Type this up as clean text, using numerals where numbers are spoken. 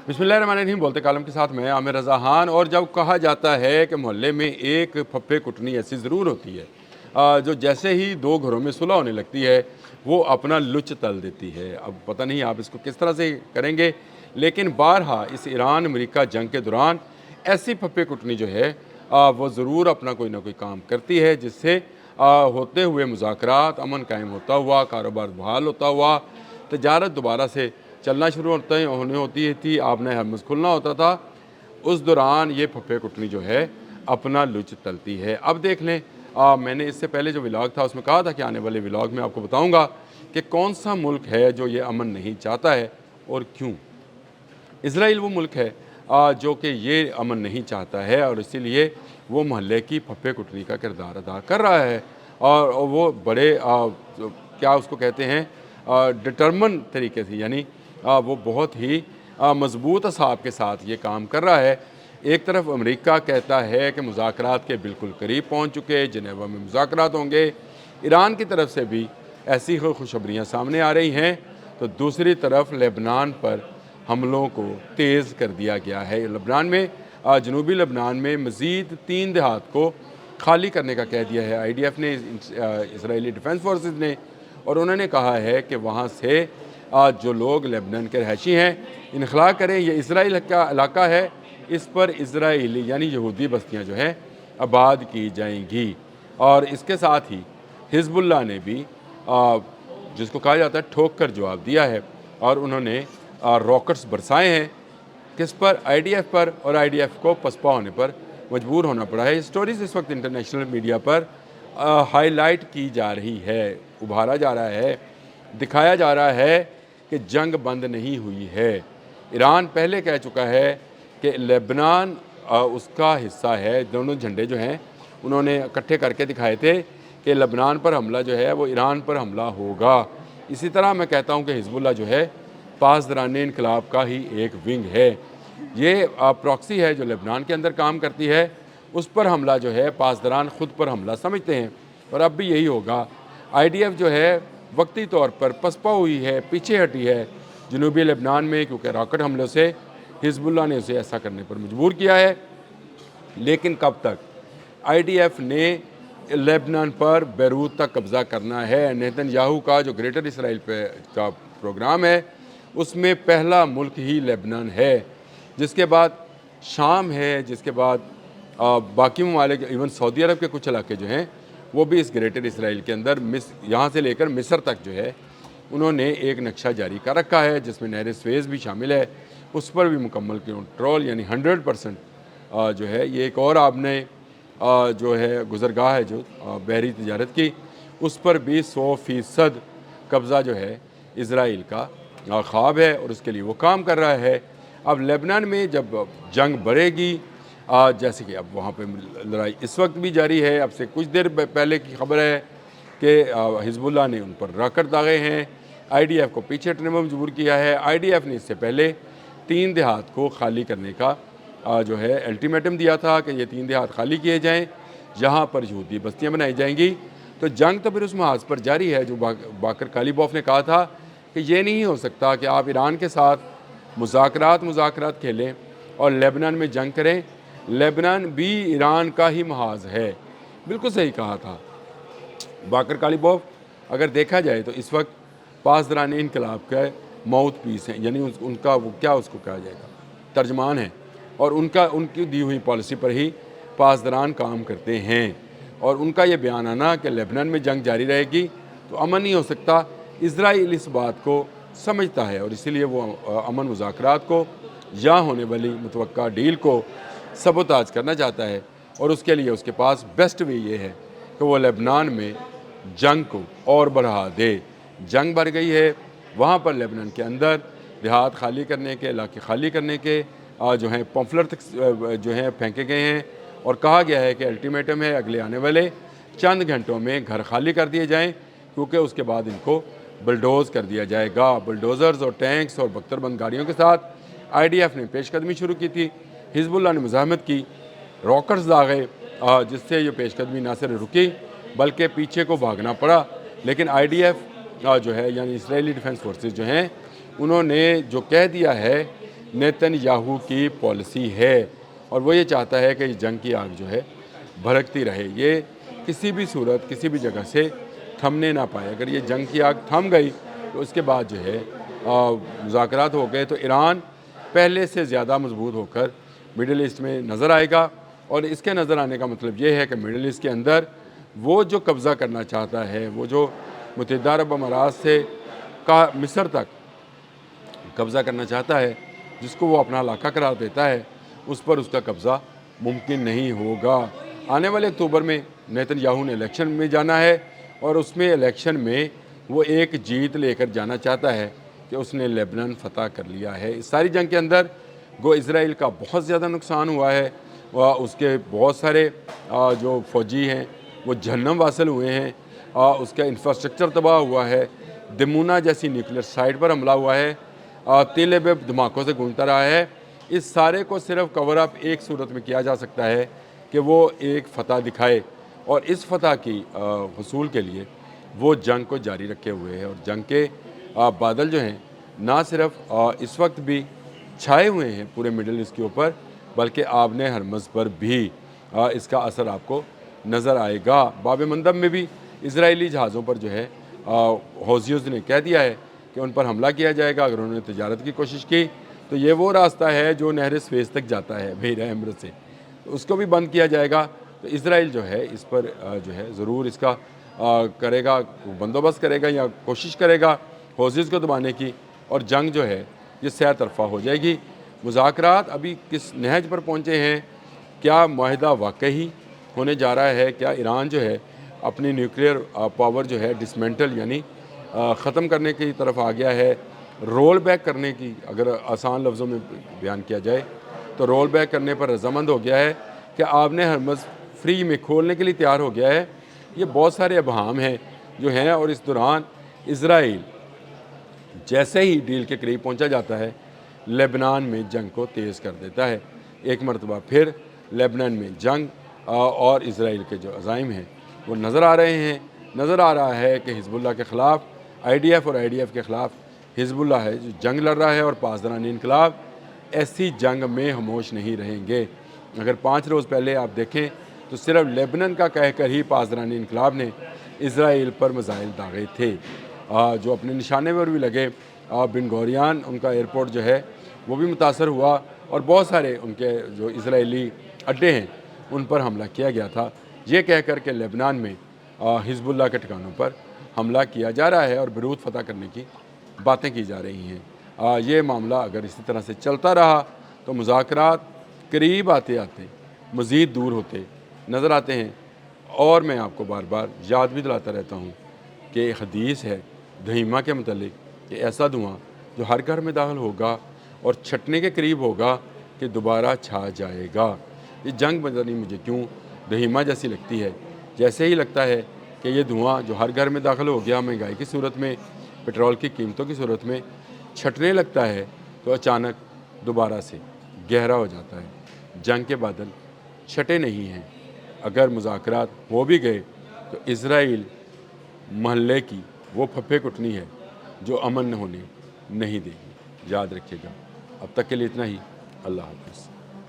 बिस्मिल्लाहिर्रहमानिर्रहीम। बोलते कालम के साथ मैं आमिर रज़ा खान। और जब कहा जाता है कि मोहल्ले में एक फप्पे कुटनी ऐसी ज़रूर होती है जो जैसे ही दो घरों में सुलह होने लगती है वो अपना लुच तल देती है। अब पता नहीं आप इसको किस तरह से करेंगे, लेकिन बारहा इस ईरान अमेरिका जंग के दौरान ऐसी फप्पे कुटनी जो है वो ज़रूर अपना कोई ना कोई काम करती है, जिससे होते हुए मुज़ाकरात, अमन कायम होता हुआ, कारोबार बहाल होता हुआ, तजारत दोबारा से चलना शुरू होने होती थी, आपने हरमज़ खुलना होता था। उस दौरान ये फप्पे कुटनी जो है अपना लुच तलती है। अब देख लें, मैंने इससे पहले जो व्लॉग था उसमें कहा था कि आने वाले व्लॉग में आपको बताऊंगा कि कौन सा मुल्क है जो ये अमन नहीं चाहता है और क्यों। इसराइल वो मुल्क है जो कि ये अमन नहीं चाहता है और इसीलिए वो मोहल्ले की फप्पे कुटनी का किरदार अदा कर रहा है। और वो बड़े क्या उसको कहते हैं, डिटर्मन तरीके से, यानी वो बहुत ही मज़बूत असाब के साथ ये काम कर रहा है। एक तरफ अमेरिका कहता है कि मुज़ाकरात के बिल्कुल करीब पहुंच चुके, जिनेवा में मुज़ाकरात होंगे। ईरान की तरफ से भी ऐसी खुशखबरियाँ सामने आ रही हैं। तो दूसरी तरफ लेबनान पर हमलों को तेज़ कर दिया गया है। लेबनान में जनूबी लेबनान में मज़ीद 3 देहात को खाली करने का कह दिया है IDF ने, इसराइली डिफेंस फोर्सेस ने। और उन्होंने कहा है कि वहाँ से जो लोग लेबनान के रहायशी हैं इनखला करें। ये इसराइल का इलाका है, इस पर इसराइली यानी यहूदी बस्तियाँ जो हैं आबाद की जाएंगी। और इसके साथ ही हिजबुल्लाह ने भी जिसको कहा जाता है ठोक कर जवाब दिया है और उन्होंने रॉकेट्स बरसाए हैं। किस पर? IDF पर। और IDF को पसपा होने पर मजबूर होना पड़ा है। स्टोरीज इस वक्त इंटरनेशनल मीडिया पर हाईलाइट की जा रही है, उभारा जा रहा है, दिखाया जा रहा है कि जंग बंद नहीं हुई है। ईरान पहले कह चुका है कि लेबनान उसका हिस्सा है। दोनों झंडे जो हैं उन्होंने इकट्ठे करके दिखाए थे कि लेबनान पर हमला जो है वो ईरान पर हमला होगा। इसी तरह मैं कहता हूँ कि हिजबुल्लाह जो है पासदरान इनकलाब का ही एक विंग है। ये प्रॉक्सी है जो लेबनान के अंदर काम करती है। उस पर हमला जो है पासदरान ख़ुद पर हमला समझते हैं और अब भी यही होगा। IDF जो है वक्ती तौर पर पसपा हुई है, पीछे हटी है जनूबी लेबनान में, क्योंकि रॉकेट हमलों से हिजबुल्लाह ने उसे ऐसा करने पर मजबूर किया है। लेकिन कब तक? IDF ने लेबनान पर बैरूत तक कब्ज़ा करना है। नेतन्याहू का जो ग्रेटर इसराइल पे का प्रोग्राम है उसमें पहला मुल्क ही लेबनान है, जिसके बाद शाम है, जिसके बाद बाकी ममालिक, इवन सऊदी अरब के कुछ इलाके जो हैं वो भी इस ग्रेटर इसराइल के अंदर यहाँ से लेकर मिस्र तक जो है उन्होंने एक नक्शा जारी कर रखा है, जिसमें नहर स्वेज़ भी शामिल है। उस पर भी मुकम्मल कंट्रोल, यानी 100% जो है। ये एक और आपने जो है गुज़रगाह है जो बहरी तिजारत की, उस पर भी 100% कब्ज़ा जो है इसराइल का ख्वाब है और उसके लिए वो काम कर रहा है। अब लेबनान में जब जंग बढ़ेगी, जैसे कि अब वहाँ पे लड़ाई इस वक्त भी जारी है। अब से कुछ देर पहले की खबर है कि हिजबुल्लाह ने उन पर रॉकेट दागे हैं, IDF को पीछे हटने में मजबूर किया है। IDF ने इससे पहले 3 देहात को खाली करने का जो है अल्टीमेटम दिया था कि ये 3 देहात खाली किए जाएं, जहाँ पर यहूदी बस्तियाँ बनाई जाएंगी। तो जंग तो फिर उस महाज पर जारी है जो बाकर कालीबॉफ ने कहा था कि ये नहीं हो सकता कि आप ईरान के साथ मुज़ाकरात खेलें और लेबनान में जंग करें। लेबनान भी ईरान का ही महाज है। बिल्कुल सही कहा था बाकर कालीबॉफ। अगर देखा जाए तो इस वक्त पासदरान इनकलाब का माउथ पीस है, यानी उनका वो क्या उसको कहा जाएगा, तर्जमान है। और उनकी दी हुई पॉलिसी पर ही पासदरान काम करते हैं। और उनका ये बयान आना कि लेबनान में जंग जारी रहेगी तो अमन नहीं हो सकता, इसराइल इस बात को समझता है और इसीलिए वो अमन मुज़ाकरात को या होने वाली मुतवक्का डील को सबोताज करना चाहता है। और उसके लिए उसके पास बेस्ट वे ये है कि वो लेबनान में जंग को और बढ़ा दे। जंग बढ़ गई है वहाँ पर लेबनान के अंदर, देहात खाली करने के, इलाके खाली करने के जो हैं पम्फलेट जो हैं फेंके गए हैं और कहा गया है कि अल्टीमेटम है अगले आने वाले चंद घंटों में घर खाली कर दिए जाएँ, क्योंकि उसके बाद इनको बुलडोज़ कर दिया जाएगा। बुलडोज़र्स और टैंक्स और बख्तरबंद गाड़ियों के साथ IDF ने पेशकदमी शुरू की थी, हिजबुल्लाह ने मुज़ाहमत की, रॉकेट्स दागे, जिससे ये पेशकदमी ना सिर्फ रुकी बल्कि पीछे को भागना पड़ा। लेकिन IDF जो है यानी इसराइली डिफेंस फोर्सेस जो हैं उन्होंने जो कह दिया है नेतन याहू की पॉलिसी है और वो ये चाहता है कि ये जंग की आग जो है भड़कती रहे, ये किसी भी सूरत किसी भी जगह से थमने ना पाए। अगर ये जंग की आग थम गई तो उसके बाद जो है मुज़ाकरात हो गए तो ईरान पहले से ज़्यादा मजबूत होकर मिडिल ईस्ट में नज़र आएगा। और इसके नज़र आने का मतलब ये है कि मिडिल ईस्ट के अंदर वो जो कब्ज़ा करना चाहता है, वो जो मुत्तहिदा अरब अमारात से का मिस्र तक कब्ज़ा करना चाहता है, जिसको वो अपना इलाका करार देता है, उस पर उसका कब्ज़ा मुमकिन नहीं होगा। आने वाले अक्टूबर में नेतन्याहू ने इलेक्शन में जाना है और उसमें इलेक्शन में वो एक जीत लेकर जाना चाहता है कि उसने लेबनान फ़तह कर लिया है। इस सारी जंग के अंदर गो इसराइल का बहुत ज़्यादा नुकसान हुआ है, उसके बहुत सारे जो फ़ौजी हैं वो जहन्नम वासिल हुए हैं, उसका इंफ्रास्ट्रक्चर तबाह हुआ है, दमूना जैसी न्यूक्लियर साइट पर हमला हुआ है, तेल अबीब धमाकों से गूंजता रहा है। इस सारे को सिर्फ कवर अप एक सूरत में किया जा सकता है कि वो एक फ़तह दिखाए और इस फ़तह की हसूल के लिए वो जंग को जारी रखे हुए है। और जंग के बादल जो हैं ना सिर्फ इस वक्त भी छाए हुए हैं पूरे मिडिल ईस्ट के ऊपर, बल्कि आबने हरमज़ पर भी इसका असर आपको नज़र आएगा। बाब मंदब में भी इजरायली जहाज़ों पर जो है हौसियों ने कह दिया है कि उन पर हमला किया जाएगा अगर उन्होंने तजारत की कोशिश की। तो ये वो रास्ता है जो नहर स्वेज़ तक जाता है बहरा एमरत से, तो उसको भी बंद किया जाएगा। तो इसराइल जो है इस पर जो है ज़रूर इसका करेगा, बंदोबस्त करेगा या कोशिश करेगा हौसिस को दबाने की, और जंग जो है ये सै तरफ़ा हो जाएगी। मुज़ाकरात अभी किस नहज पर पहुँचे हैं, क्या माहिदा वाकई होने जा रहा है, क्या ईरान जो है अपनी न्यूक्लियर पावर जो है डिसमेंटल यानी ख़त्म करने की तरफ आ गया है, रोल बैक करने की अगर आसान लफ्ज़ों में बयान किया जाए तो रोल बैक करने पर रजामंद हो गया है कि आपने हरमज़ फ्री में खोलने के लिए तैयार हो गया है। ये बहुत सारे अबहाम हैं जो हैं, और इस दौरान इसराइल जैसे ही डील के करीब पहुंचा जाता है लेबनान में जंग को तेज़ कर देता है। एक मरतबा फिर लेबनान में जंग और इसराइल के जो अज़ाइम हैं वो नज़र आ रहे हैं। नज़र आ रहा है कि हिज़्बुल्लाह के ख़िलाफ़ IDF और IDF के ख़िलाफ़ हिज़्बुल्लाह है जो जंग लड़ रहा है, और पासदारानी इनकलाब ऐसी जंग में खामोश नहीं रहेंगे। अगर 5 रोज़ पहले आप देखें तो सिर्फ लेबनान का कहकर ही पासदारानी इनकलाब ने इसराइल पर मिसाइल दागे थे जो अपने निशाने पर भी लगे। बिन गोरियान उनका एयरपोर्ट जो है वो भी मुतासर हुआ, और बहुत सारे उनके जो इसराइली अड्डे हैं उन पर हमला किया गया था, ये कह कर के लेबनान में हिज़्बुल्लाह के ठिकानों पर हमला किया जा रहा है और बैरूत फ़तह करने की बातें की जा रही हैं। ये मामला अगर इसी तरह से चलता रहा तो मुज़ाकरात करीब आते आते मज़ीद दूर होते नज़र आते हैं। और मैं आपको बार बार याद भी दिलाता रहता हूँ कि हदीस है दहीमा के मतलब कि ऐसा धुआं जो हर घर में दाखिल होगा और छटने के करीब होगा कि दोबारा छा जाएगा। ये जंग पता नहीं मुझे क्यों दहीमा जैसी लगती है, जैसे ही लगता है कि ये धुआं जो हर घर में दाखिल हो गया, महंगाई की सूरत में, पेट्रोल की कीमतों की सूरत में छटने लगता है, तो अचानक दोबारा से गहरा हो जाता है। जंग के बादल छटे नहीं हैं। अगर मुज़ाकरात हो भी गए तो इसराइल महल्ले की वो फप्पे कुटनी है जो अमन होने नहीं देगी। याद रखिएगा। अब तक के लिए इतना ही। अल्लाह हाफ़िज़।